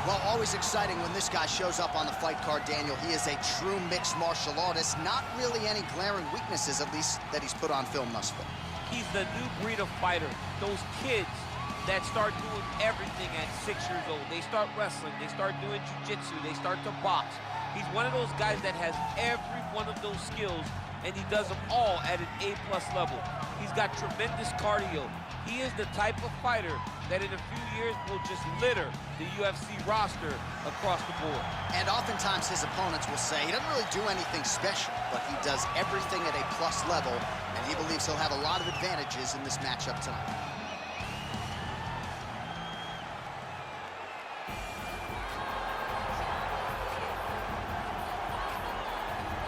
Well, always exciting when this guy shows up on the fight card, Daniel. He is a true mixed martial artist. Not really any glaring weaknesses, at least, that he's put on film thus far. He's the new breed of fighter. Those kids that start doing everything at 6 years old. They start wrestling, they start doing jiu-jitsu, they start to box. He's one of those guys that has every one of those skills, and he does them all at an A+ level. He's got tremendous cardio. He is the type of fighter that in a few years will just litter the UFC roster across the board. And oftentimes his opponents will say he doesn't really do anything special, but he does everything at a plus level, and he believes he'll have a lot of advantages in this matchup tonight.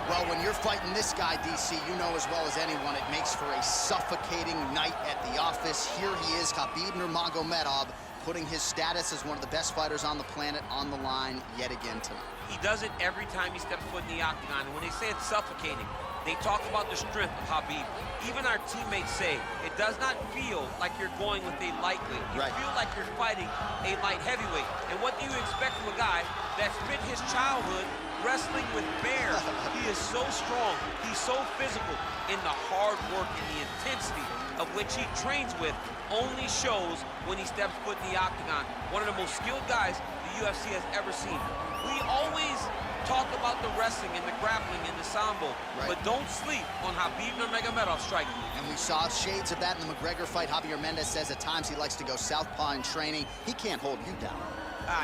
Well, when you're fighting this guy, DC, you know as well as anyone, it makes for a suffocating night at the office. Here he is, Khabib Nurmagomedov, putting his status as one of the best fighters on the planet on the line yet again tonight. He does it every time he steps foot in the octagon, and when they say it's suffocating, they talk about the strength of Khabib. Even our teammates say it does not feel like you're going with a lightweight. You feel like you're fighting a light heavyweight. And what do you expect from a guy that spent his childhood wrestling with bears? He is so strong, he's so physical, and the hard work and the intensity of which he trains with only shows when he steps foot in the octagon. One of the most skilled guys the UFC has ever seen. We always talk about the wrestling and the grappling and the sambo, but don't sleep on Khabib Nurmagomedov's striking. And we saw shades of that in the McGregor fight. Javier Mendez says at times he likes to go southpaw in training. He can't hold you down.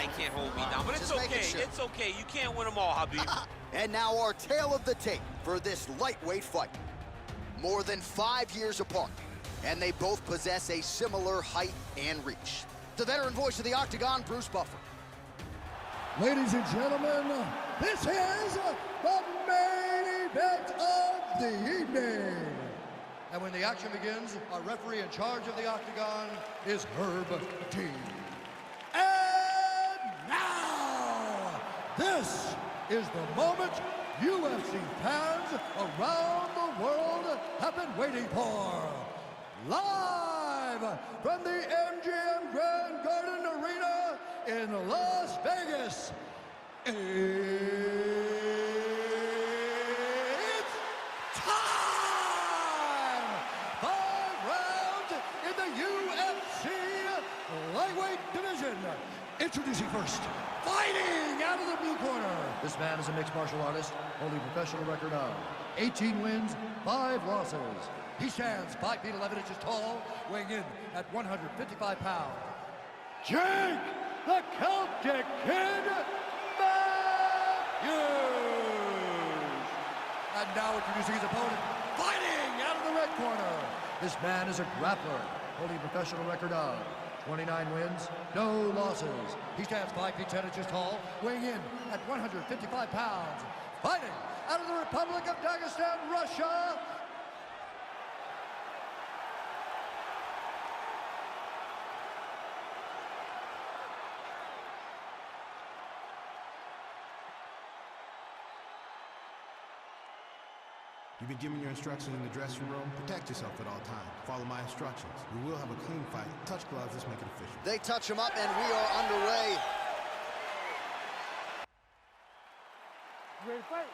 He can't hold me down, but it's okay. Sure. It's okay. You can't win them all, Khabib. And now our tale of the tape for this lightweight fight. More than 5 years apart, and they both possess a similar height and reach. The veteran voice of the Octagon, Bruce Buffer. Ladies and gentlemen, this is the main event of the evening. And when the action begins, our referee in charge of the Octagon is Herb Dean. And now, this is the moment UFC fans around the world have been waiting for. Live from the MGM Grand Garden Arena in Las Vegas, it's time! 5 rounds in the UFC lightweight division. Introducing first, fighting out of the blue corner. This man is a mixed martial artist, holding a professional record of 18 wins, 5 losses. He stands 5 feet 11 inches tall, weighing in at 155 pounds. Jake the Celtic Kid Matthews! And now introducing his opponent, fighting out of the red corner. This man is a grappler, holding a professional record of 29 wins, no losses. He stands 5 feet 10 inches tall, weighing in at 155 pounds. Fighting out of the Republic of Dagestan, Russia, You've been given your instructions in the dressing room. Protect yourself at all times. Follow my instructions. We will have a clean fight. Touch gloves, let's make it official. They touch him up and we are underway. ready to fight?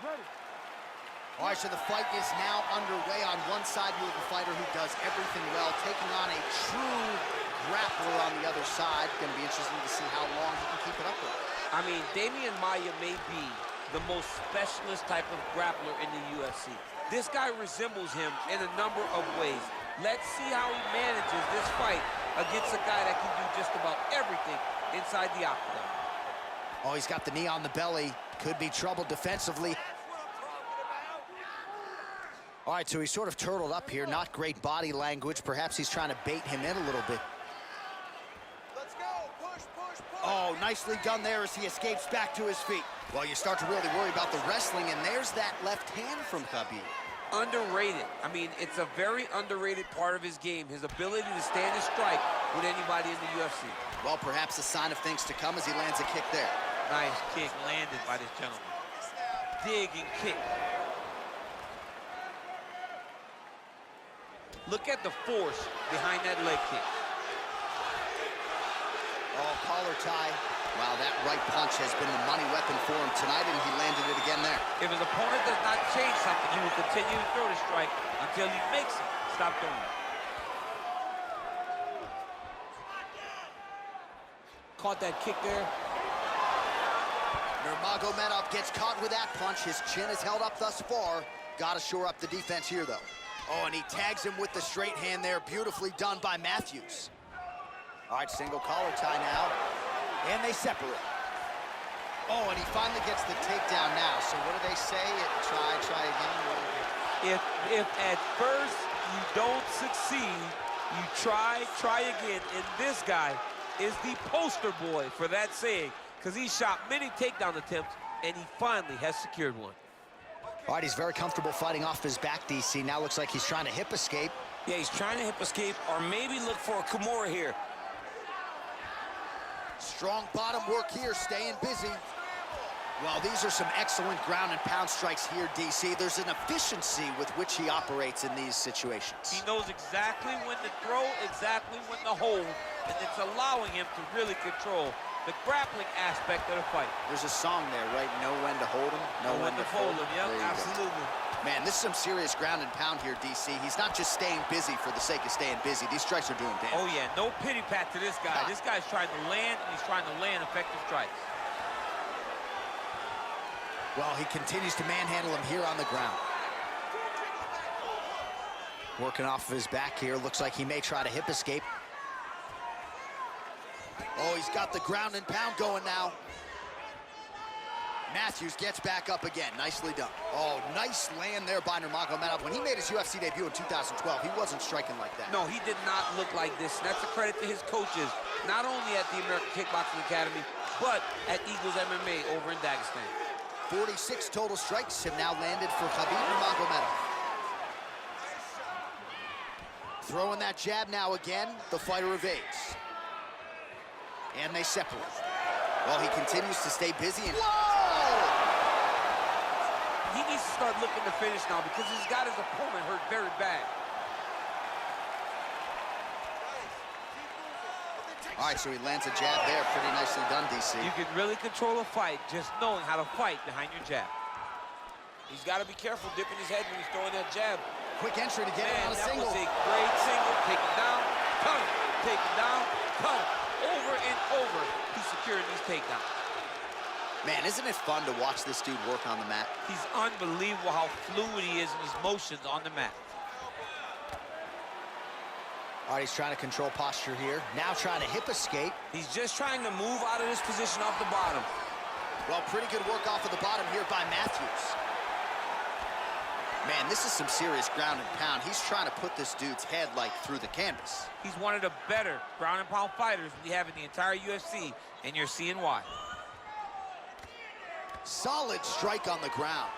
Ready. All right, so the fight is now underway. On one side, you have a fighter who does everything well, taking on a true grappler on the other side. Going to be interesting to see how long he can keep it up with. I mean, Damian Maia may be the most specialist type of grappler in the UFC. This guy resembles him in a number of ways. Let's see how he manages this fight against a guy that can do just about everything inside the octagon. Oh, he's got the knee on the belly. Could be trouble defensively. All right, so he's sort of turtled up here. Not great body language. Perhaps he's trying to bait him in a little bit. Let's go. Push, push, push. Oh, nicely done there as he escapes back to his feet. Well, you start to really worry about the wrestling, and there's that left hand from Khabib. Underrated. I mean, it's a very underrated part of his game, his ability to stand and strike with anybody in the UFC. Well, perhaps a sign of things to come as he lands a kick there. Nice kick landed by this gentleman. Dig and kick. Look at the force behind that leg kick. Oh, collar tie. Wow, that right punch has been the money weapon for him tonight, and he landed it again there. If his opponent does not change something, he will continue to throw the strike until he makes it stop throwing it. Caught that kick there. Nurmagomedov gets caught with that punch. His chin is held up thus far. Got to shore up the defense here, though. Oh, and he tags him with the straight hand there. Beautifully done by Matthews. All right, single collar tie now. And they separate. Oh, and he finally gets the takedown now. So what do they say? Try again. If at first you don't succeed, you try again. And this guy is the poster boy for that saying, because he shot many takedown attempts, and he finally has secured one. All right, he's very comfortable fighting off his back, DC. Now looks like he's trying to hip escape. Yeah, he's trying to hip escape, or maybe look for a Kimura here. Strong bottom work here, staying busy. Well, these are some excellent ground and pound strikes here, DC. There's an efficiency with which he operates in these situations. He knows exactly when to throw, exactly when to hold, and it's allowing him to really control the grappling aspect of the fight. There's a song there, right? Know when to hold him, know when to fold him. Yep, absolutely. Man, this is some serious ground and pound here, DC. He's not just staying busy for the sake of staying busy. These strikes are doing damage. Oh, yeah, no pity pat to this guy. This guy's trying to land, and he's trying to land effective strikes. Well, he continues to manhandle him here on the ground. Working off of his back here. Looks like he may try to hip escape. Oh, he's got the ground and pound going now. Matthews gets back up again. Nicely done. Oh, nice land there by Nurmagomedov. When he made his UFC debut in 2012, he wasn't striking like that. No, he did not look like this. And that's a credit to his coaches, not only at the American Kickboxing Academy, but at Eagles MMA over in Dagestan. 46 total strikes have now landed for Khabib Nurmagomedov. Throwing that jab now again. The fighter evades. And they separate. Well, he continues to stay busy. And he needs to start looking to finish now because he's got his opponent hurt very bad. All right, so he lands a jab there. Pretty nicely done, DC. You can really control a fight just knowing how to fight behind your jab. He's got to be careful dipping his head when he's throwing that jab. Quick entry to get it on a single. That was a great single. Take it down, cut it. Take it down, cut it. Over and over, he's securing these takedowns. Man, isn't it fun to watch this dude work on the mat? He's unbelievable how fluid he is in his motions on the mat. All right, he's trying to control posture here. Now trying to hip escape. He's just trying to move out of this position off the bottom. Well, pretty good work off of the bottom here by Matthews. Man, this is some serious ground and pound. He's trying to put this dude's head, like, through the canvas. He's one of the better ground and pound fighters we have in the entire UFC, and you're seeing why. Solid strike on the ground.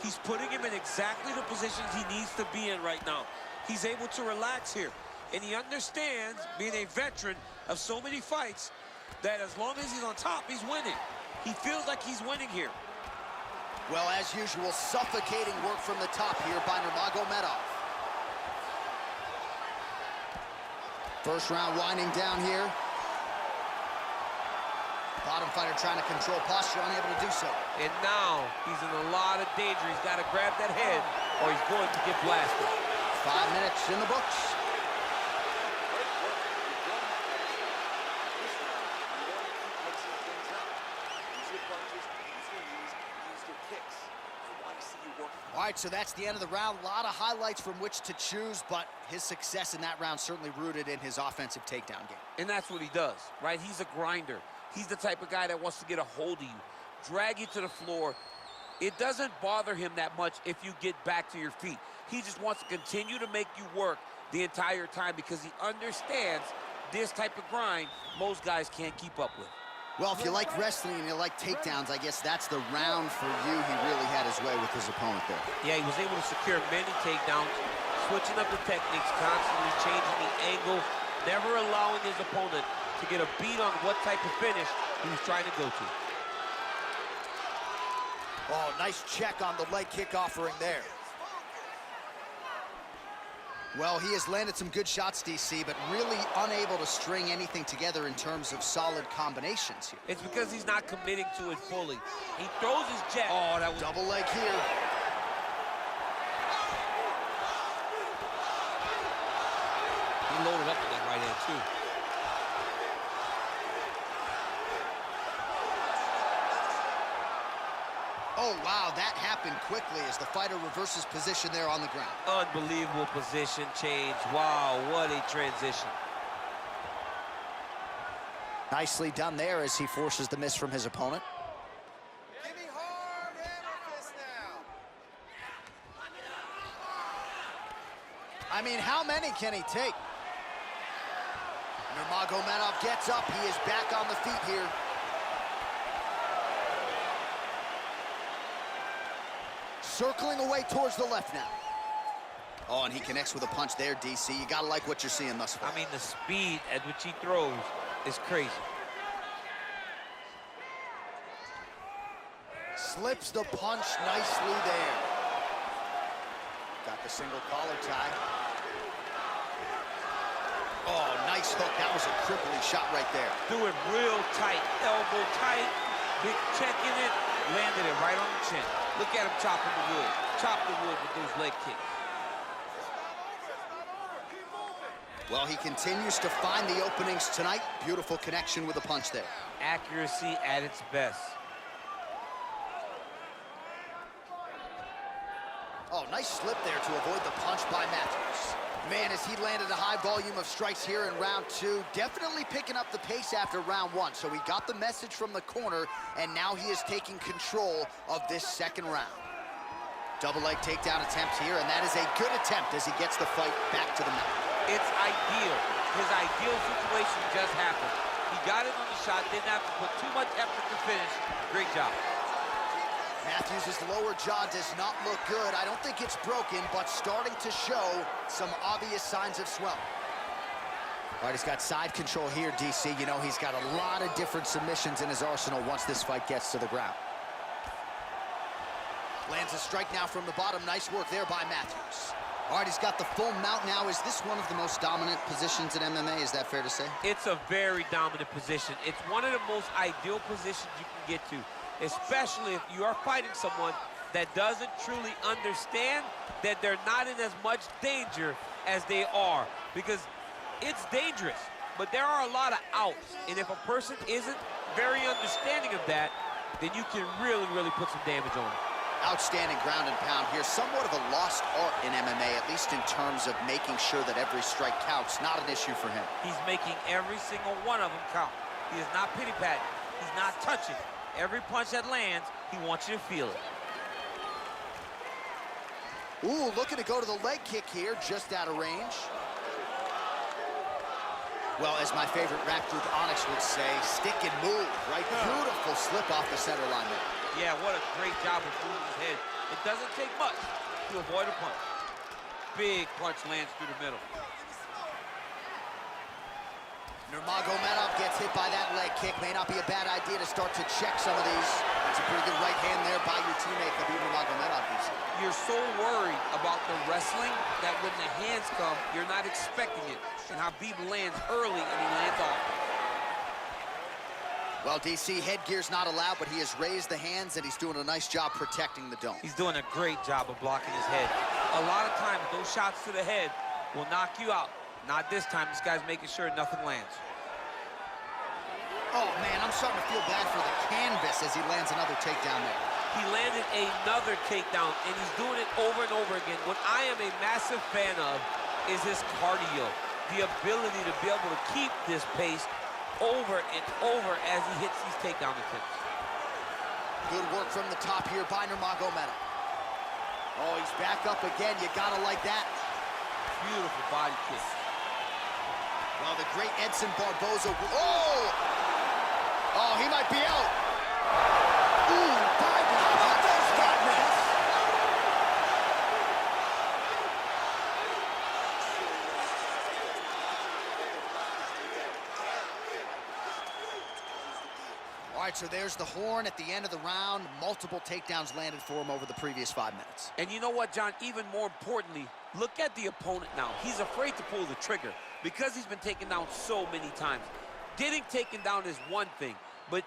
He's putting him in exactly the positions he needs to be in right now. He's able to relax here, and he understands, being a veteran of so many fights, that as long as he's on top, he's winning. He feels like he's winning here. Well, as usual, suffocating work from the top here by Nurmagomedov. First round winding down here. Bottom fighter trying to control posture, unable to do so. And now he's in a lot of danger. He's got to grab that head or he's going to get blasted. 5 minutes in the books. All right, so that's the end of the round. A lot of highlights from which to choose, but his success in that round certainly rooted in his offensive takedown game. And that's what he does, right? He's a grinder. He's the type of guy that wants to get a hold of you, drag you to the floor. It doesn't bother him that much if you get back to your feet. He just wants to continue to make you work the entire time because he understands this type of grind most guys can't keep up with. Well, if you like wrestling and you like takedowns, I guess that's the round for you. He really had his way with his opponent there. Yeah, he was able to secure many takedowns, switching up the techniques, constantly changing the angle, never allowing his opponent to get a beat on what type of finish he was trying to go to. Oh, nice check on the leg kick offering there. Well, he has landed some good shots, DC, but really unable to string anything together in terms of solid combinations here. It's because he's not committing to it fully. He throws his jab. Oh, that was... Double leg here. He loaded up with that right hand, too. Oh, wow, that happened quickly as the fighter reverses position there on the ground. Unbelievable position change. Wow, what a transition. Nicely done there as he forces the miss from his opponent. Give me hard hammer fist now. I mean, how many can he take? Nurmagomedov gets up. He is back on the feet here. Circling away towards the left now. Oh, and he connects with a punch there, DC. You gotta like what you're seeing thus far. I mean, the speed at which he throws is crazy. Slips the punch nicely there. Got the single collar tie. Oh, nice hook. That was a crippling shot right there. Threw it real tight, elbow tight, big check in it, landed it right on the chin. Look at him chopping the wood. Chop the wood with those leg kicks. Well, he continues to find the openings tonight. Beautiful connection with a punch there. Accuracy at its best. Oh, nice slip there to avoid the punch by Matthews. Man, as he landed a high volume of strikes here in round 2, definitely picking up the pace after round 1. So he got the message from the corner, and now he is taking control of this second round. Double leg takedown attempt here, and that is a good attempt as he gets the fight back to the mat. It's ideal. His ideal situation just happened. He got it on the shot, didn't have to put too much effort to finish. Great job. Matthews' lower jaw does not look good. I don't think it's broken, but starting to show some obvious signs of swelling. All right, he's got side control here, DC. You know, he's got a lot of different submissions in his arsenal once this fight gets to the ground. Lands a strike now from the bottom. Nice work there by Matthews. All right, he's got the full mount now. Is this one of the most dominant positions in MMA? Is that fair to say? It's a very dominant position. It's one of the most ideal positions you can get to, especially if you are fighting someone that doesn't truly understand that they're not in as much danger as they are, because it's dangerous, but there are a lot of outs, and if a person isn't very understanding of that, then you can really put some damage on them. Outstanding ground and pound here. Somewhat of a lost art in MMA, at least in terms of making sure that every strike counts. Not an issue for him. He's making every single one of them count. He is not pity-patting. He's not touching. Every punch that lands, he wants you to feel it. Ooh, looking to go to the leg kick here, just out of range. Well, as my favorite rap group Onyx would say, stick and move, right? Beautiful slip off the center line there. Yeah, what a great job of moving his head. It doesn't take much to avoid a punch. Big punch lands through the middle. Nurmagomedov gets hit by that leg kick. May not be a bad idea to start to check some of these. That's a pretty good right hand there by your teammate, Khabib Nurmagomedov. You're so worried about the wrestling that when the hands come, you're not expecting it. And Khabib lands early and he lands off. Well, DC, headgear's not allowed, but he has raised the hands and he's doing a nice job protecting the dome. He's doing a great job of blocking his head. A lot of times, those shots to the head will knock you out. Not this time. This guy's making sure nothing lands. Oh, man, I'm starting to feel bad for the canvas as he lands another takedown there. He landed another takedown, and he's doing it over and over again. What I am a massive fan of is his cardio, the ability to be able to keep this pace over and over as he hits these takedown attempts. Good work from the top here by Nurmagomedov. Oh, he's back up again. You gotta like that. Beautiful body kick. Well, the great Edson Barboza. Oh! Oh, he might be out. Ooh, Biden. How about those guys? All right, right, so there's the horn at the end of the round. Multiple takedowns landed for him over the previous 5 minutes. And you know what, John? Even more importantly, look at the opponent now. He's afraid to pull the trigger because he's been taken down so many times. Getting taken down is one thing, but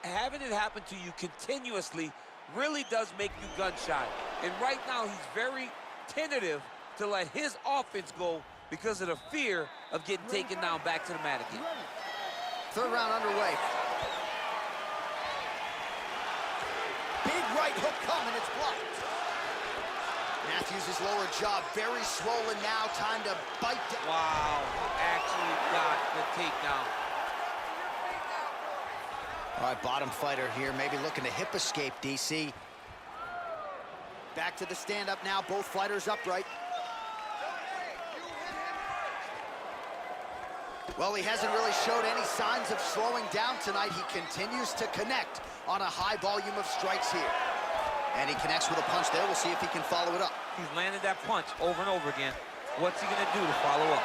having it happen to you continuously really does make you gun-shy. And right now, he's very tentative to let his offense go because of the fear of getting taken down back to the mat again. Third round underway. Big right hook coming, it's blocked. Matthews' lower jaw very swollen now, time to bite down. Wow, actually got the takedown. All right, bottom fighter here, maybe looking to hip escape, DC. Back to the stand-up now, both fighters upright. Well, he hasn't really showed any signs of slowing down tonight. He continues to connect on a high volume of strikes here. And he connects with a punch there. We'll see if he can follow it up. He's landed that punch over and over again. What's he gonna do to follow up?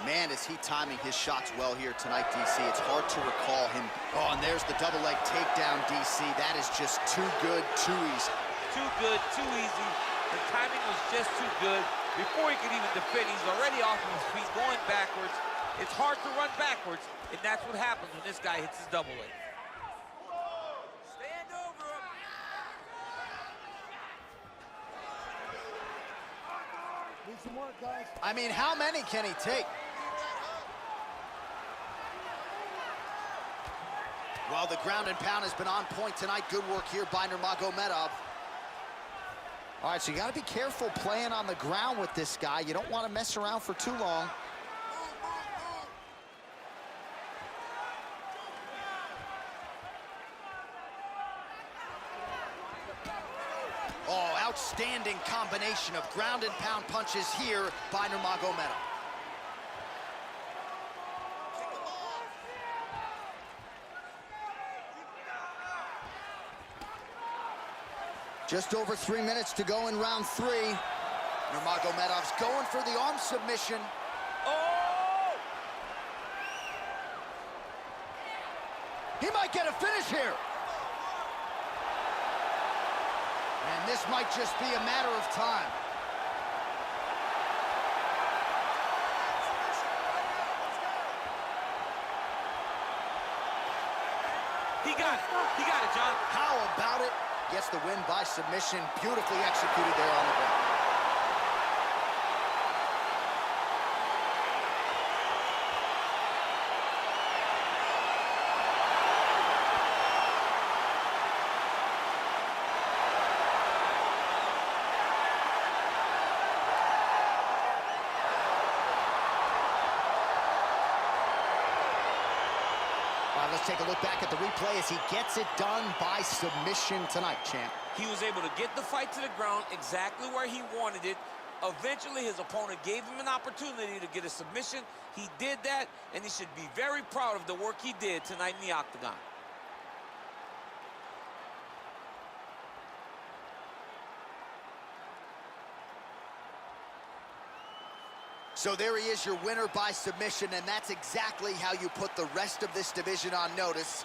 Man, is he timing his shots well here tonight, DC. It's hard to recall him. Oh, and there's the double leg takedown, DC. That is just too good, too easy. Too good, too easy. The timing was just too good. Before he could even defend, he's already off of his feet, going backwards. It's hard to run backwards, and that's what happens when this guy hits his double leg. Stand over him. Need some work, guys. I mean, how many can he take? Well, the ground and pound has been on point tonight. Good work here by Nurmagomedov. All right, so you got to be careful playing on the ground with this guy. You don't want to mess around for too long. Oh, outstanding combination of ground and pound punches here by Nurmagomedov. Just over 3 minutes to go in round 3. Nurmagomedov's going for the arm submission. Oh! He might get a finish here. And this might just be a matter of time. He got it, John. How about it? Gets the win by submission. Beautifully executed there on the ground. Let's take a look back at the replay as he gets it done by submission tonight, champ. He was able to get the fight to the ground exactly where he wanted it. Eventually, his opponent gave him an opportunity to get a submission. He did that, and he should be very proud of the work he did tonight in the octagon. So there he is, your winner by submission, and that's exactly how you put the rest of this division on notice.